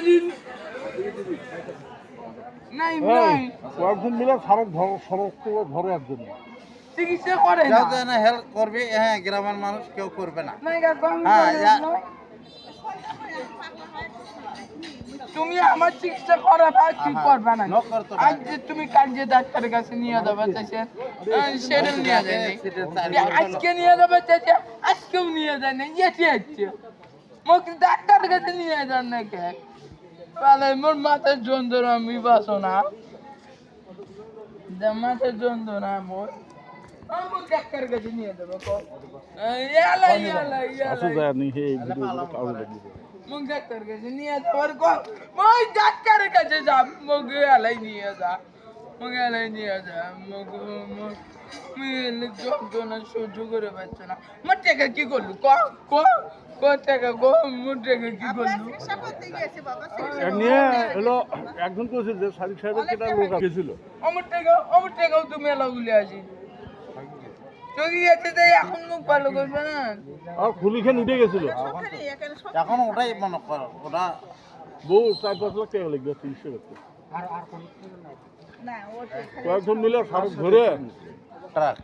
দিন নাই নাই কয়েকজন মিলে সড়ক ধরে একজন চিকিৎসা করে না না হেল্প করবে হ্যাঁ গ্রামের মানুষ কেউ করবে না নাই কাকু আমি হ্যাঁ, বলে যা- নয়। তুমি আমার চিকিৎসা করাবা কি করবা না নক করতে হবে। আজ যে তুমি কাল যে ডাক্তারের কাছে নিয়ে যাবে চাইছে সেটা নিয়ে যায় আজকে নিয়ে যাবে চাইছে আজকেও নিয়ে যায় না এটি হচ্ছে মোক ডাক্তারের কাছে নিয়ে যান না কে তাহলে মোর মাথার যন্ত্রণা আমি বাসো না মাথার যন্ত্রণা মোর আমার ডাক্তারের কাছে নিয়ে যাবো ইয়ালা ইয়ালা ইয়ালা মুখ ডাক্তার কাছে নিয়ে যাওয়ার ওই ডাক্তারের কাছে যা মুখ এলাই নিয়ে যা মুখ এলাই নিয়ে যা মুখ যন্ত্রণা সহ্য করে পারছে না মোর টাকা কি করলু ক টাকা গো মোর টাকা কি করলু নিয়ে হলো একজন করেছিল যে সাদিক সাহেবের কেটা লোক গেছিল আমার টাকাও তুমি এলা বলে আসি চোখে গেছে তাই এখন মুখ ভালো করবে না আর খুলি খেয়ে উঠে গেছিল এখন ওটাই মনে করো ওটা বউ 4-5 লাখ টাকা লাগবে 300 টাকা কয়েকজন মিলে সড়ক ধরে ট্রাক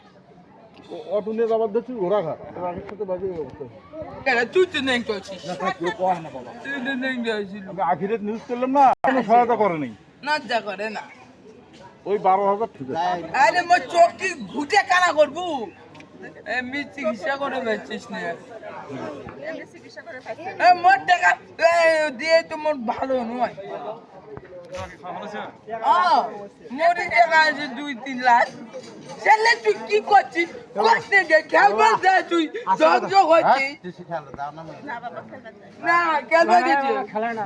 অটো নিয়ে যাবার দেখছি ঘোড়া ঘাট ট্রাকের সাথে বাজে অবস্থা তুই তো নেই করছিস তুই তো নেই করছিস আমি আখিরাত নিউজ করলাম না কোনো সহায়তা করে নাই না যা করে না ওই 12,000 ঠিক আছে আরে মোর চোখ কি ঘুটে কানা করবো এমনি চিকিৎসা করে বেচছিস না মোর টাকা দিয়ে তো মোর ভালো নয় মোর টাকা আছে 2-3 লাখ ছেলে তুই কি করছিস করতে গে খেলবার যা তুই ধৈর্য হচ্ছিস না খেলবার গেছিস খেলে না